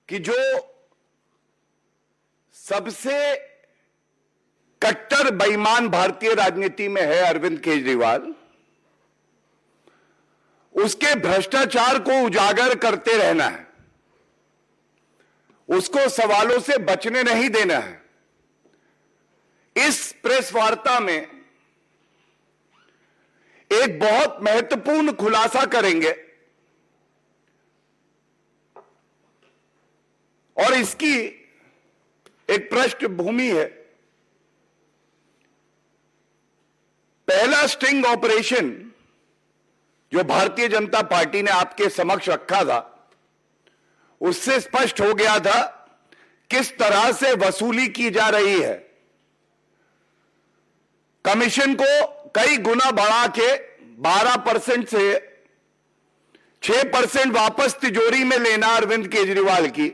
कि जो सबसे कट्टर बेईमान भारतीय राजनीति में है अरविंद केजरीवाल, उसके भ्रष्टाचार को उजागर करते रहना है, उसको सवालों से बचने नहीं देना है। इस प्रेस वार्ता में एक बहुत महत्वपूर्ण खुलासा करेंगे और इसकी एक पृष्ठभूमि है। पहला स्टिंग ऑपरेशन जो भारतीय जनता पार्टी ने आपके समक्ष रखा था, उससे स्पष्ट हो गया था किस तरह से वसूली की जा रही है। कमीशन को कई गुना बढ़ा के 12% से 6% वापस तिजोरी में लेना अरविंद केजरीवाल की,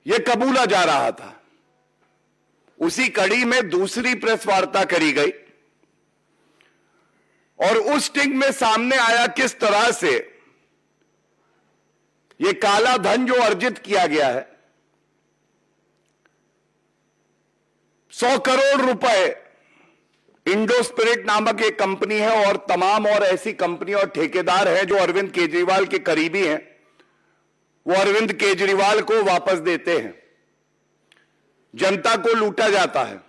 यह कबूला जा रहा था। उसी कड़ी में दूसरी प्रेस वार्ता करी गई और उस स्टिंग में सामने आया किस तरह से यह काला धन जो अर्जित किया गया है, 100 करोड़ रुपए इंडो स्पिरिट नामक एक कंपनी है और तमाम और ऐसी कंपनी और ठेकेदार हैं जो अरविंद केजरीवाल के करीबी हैं, वो अरविंद केजरीवाल को वापस देते हैं। जनता को लूटा जाता है।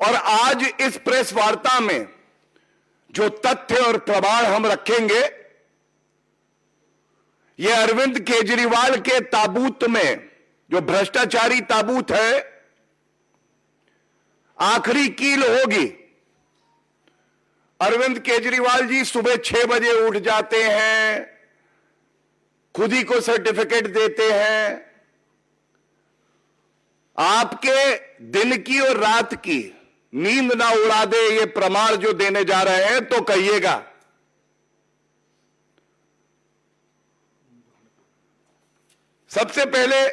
और आज इस प्रेस वार्ता में जो तथ्य और प्रमाण हम रखेंगे, यह अरविंद केजरीवाल के ताबूत में, जो भ्रष्टाचारी ताबूत है, आखिरी कील होगी। अरविंद केजरीवाल जी सुबह 6 बजे उठ जाते हैं, खुद ही को सर्टिफिकेट देते हैं। आपके दिन की और रात की नींद ना उड़ा दे ये प्रमाण जो देने जा रहे हैं, तो कहिएगा। सबसे पहले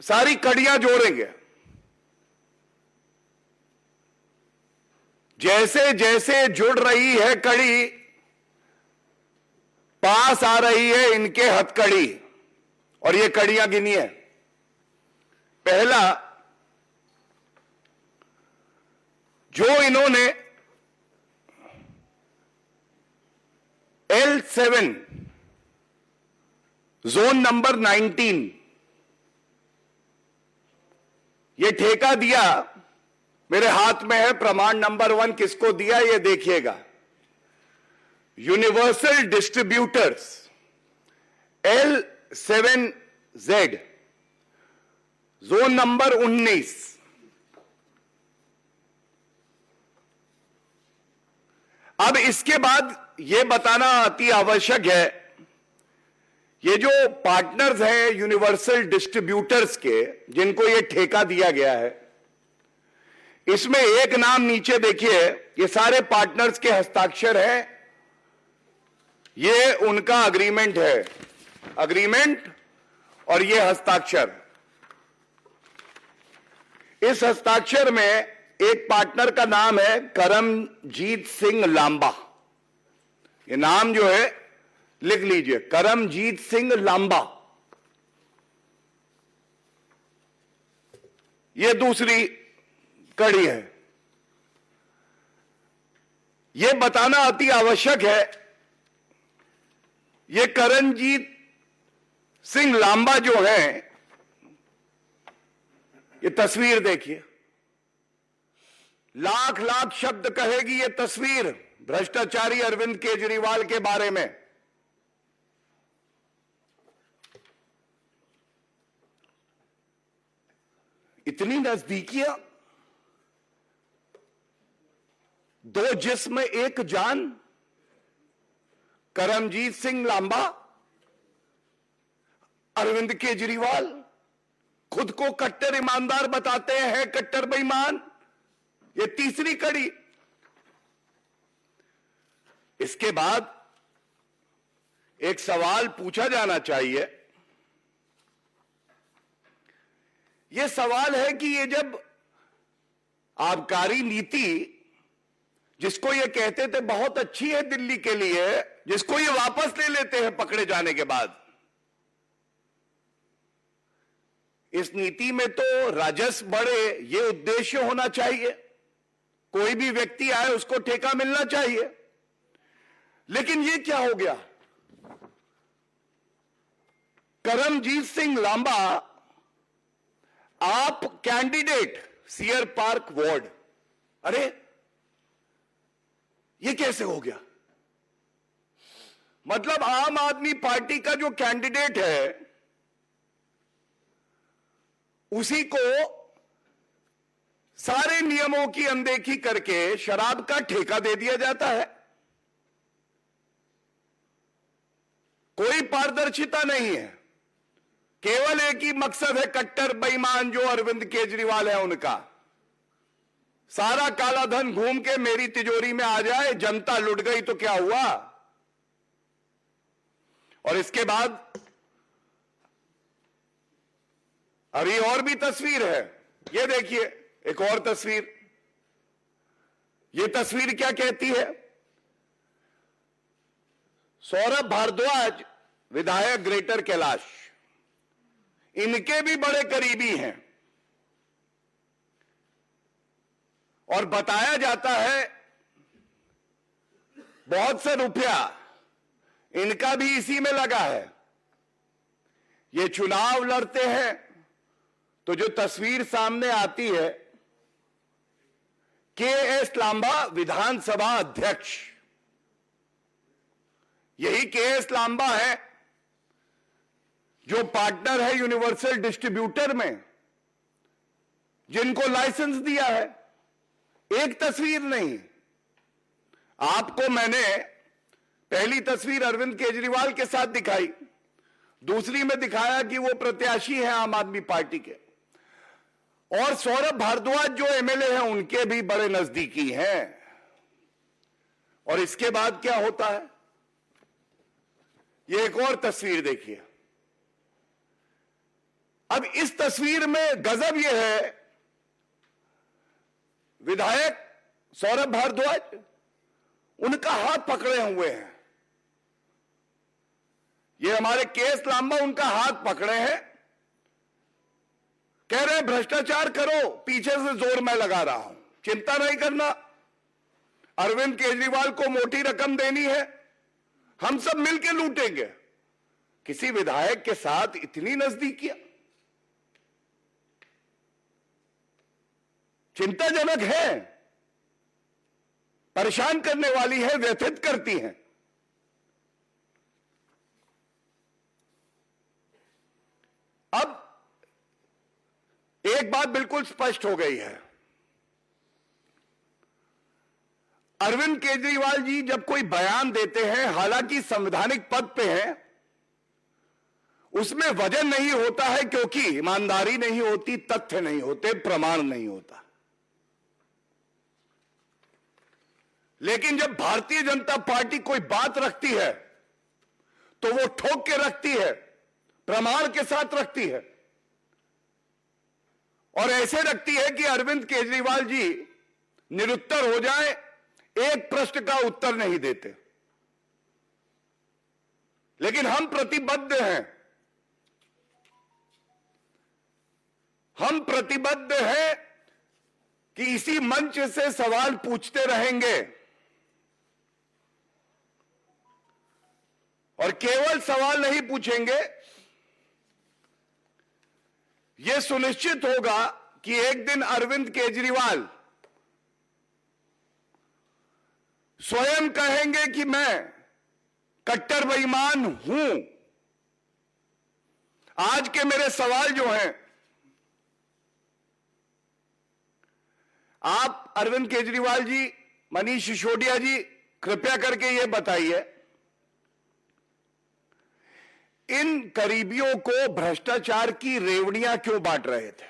सारी कड़ियां जोड़ेंगे। जैसे जैसे जुड़ रही है कड़ी, पास आ रही है इनके हथकड़ी, और ये कड़ियां गिनी है। पहला, जो इन्होंने L7 जोन नंबर 19 ये ठेका दिया, मेरे हाथ में है प्रमाण नंबर 1, किसको दिया ये देखिएगा। Universal distributors L7Z zone number 19। अब इसके बाद यह बताना अति आवश्यक है, ये जो पार्टनर्स हैं यूनिवर्सल डिस्ट्रीब्यूटर्स के, जिनको ये ठेका दिया गया है, इसमें एक नाम नीचे देखिए, ये सारे पार्टनर्स के हस्ताक्षर हैं। ये उनका अग्रीमेंट है, अग्रीमेंट और ये हस्ताक्षर। इस हस्ताक्षर में एक पार्टनर का नाम है करमजीत सिंह लांबा। ये नाम जो है लिख लीजिए, करमजीत सिंह लांबा। ये दूसरी कड़ी है। यह बताना अति आवश्यक है, ये करमजीत सिंह लांबा जो है, ये तस्वीर देखिए, लाख लाख शब्द कहेगी ये तस्वीर भ्रष्टाचारी अरविंद केजरीवाल के बारे में। इतनी नजदीकियां, दो जिस्म एक जान, करमजीत सिंह लांबा, अरविंद केजरीवाल खुद को कट्टर ईमानदार बताते हैं, कट्टर बेईमान। ये तीसरी कड़ी। इसके बाद एक सवाल पूछा जाना चाहिए। यह सवाल है कि ये जब आबकारी नीति, जिसको ये कहते थे बहुत अच्छी है दिल्ली के लिए, जिसको ये वापस ले लेते हैं पकड़े जाने के बाद, इस नीति में तो राजस्व बढ़े ये उद्देश्य होना चाहिए, कोई भी व्यक्ति आए उसको ठेका मिलना चाहिए। लेकिन ये क्या हो गया? करमजीत सिंह लांबा, आप कैंडिडेट सीयर पार्क वार्ड, अरे ये कैसे हो गया? मतलब आम आदमी पार्टी का जो कैंडिडेट है उसी को सारे नियमों की अनदेखी करके शराब का ठेका दे दिया जाता है। कोई पारदर्शिता नहीं है, केवल एक ही मकसद है, कट्टर बेईमान जो अरविंद केजरीवाल है उनका, सारा काला धन घूम के मेरी तिजोरी में आ जाए, जनता लुट गई तो क्या हुआ। और इसके बाद अभी और भी तस्वीर है, ये देखिए एक और तस्वीर। ये तस्वीर क्या कहती है? सौरभ भारद्वाज विधायक ग्रेटर कैलाश, इनके भी बड़े करीबी हैं और बताया जाता है बहुत से रुपया इनका भी इसी में लगा है। ये चुनाव लड़ते हैं तो जो तस्वीर सामने आती है, के.एस. लांबा विधानसभा अध्यक्ष, यही के.एस. लांबा है जो पार्टनर है यूनिवर्सल डिस्ट्रीब्यूटर में, जिनको लाइसेंस दिया है। एक तस्वीर नहीं, आपको मैंने पहली तस्वीर अरविंद केजरीवाल के साथ दिखाई, दूसरी में दिखाया कि वो प्रत्याशी हैं आम आदमी पार्टी के, और सौरभ भारद्वाज जो एमएलए हैं उनके भी बड़े नजदीकी हैं। और इसके बाद क्या होता है, ये एक और तस्वीर देखिए। अब इस तस्वीर में गजब यह है, विधायक सौरभ भारद्वाज उनका हाथ पकड़े हुए हैं। ये हमारे के.एस. लांबा उनका हाथ पकड़े हैं, कह रहे हैं भ्रष्टाचार करो, पीछे से जोर मैं लगा रहा हूं, चिंता नहीं करना, अरविंद केजरीवाल को मोटी रकम देनी है, हम सब मिलकर लूटेंगे। किसी विधायक के साथ इतनी नजदीकियां चिंताजनक है, परेशान करने वाली है, व्यथित करती हैं। अब एक बात बिल्कुल स्पष्ट हो गई है, अरविंद केजरीवाल जी जब कोई बयान देते हैं, हालांकि संवैधानिक पद पे हैं, उसमें वजन नहीं होता है क्योंकि ईमानदारी नहीं होती, तथ्य नहीं होते, प्रमाण नहीं होता। लेकिन जब भारतीय जनता पार्टी कोई बात रखती है तो वो ठोक के रखती है, प्रमाण के साथ रखती है, और ऐसे रखती है कि अरविंद केजरीवाल जी निरुत्तर हो जाए, एक प्रश्न का उत्तर नहीं देते। लेकिन हम प्रतिबद्ध हैं, हम प्रतिबद्ध हैं कि इसी मंच से सवाल पूछते रहेंगे, और केवल सवाल नहीं पूछेंगे, यह सुनिश्चित होगा कि एक दिन अरविंद केजरीवाल स्वयं कहेंगे कि मैं कट्टर बेईमान हूं। आज के मेरे सवाल जो हैं, आप अरविंद केजरीवाल जी, मनीष सिसोदिया जी, कृपया करके यह बताइए, इन करीबियों को भ्रष्टाचार की रेवड़ियां क्यों बांट रहे थे?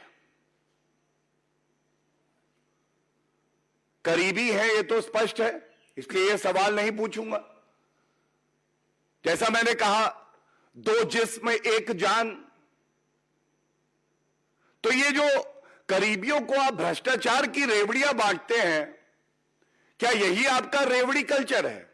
करीबी है ये तो स्पष्ट है, इसलिए यह सवाल नहीं पूछूंगा। जैसा मैंने कहा, दो जिस्म एक जान, तो ये जो करीबियों को आप भ्रष्टाचार की रेवड़ियां बांटते हैं, क्या यही आपका रेवड़ी कल्चर है?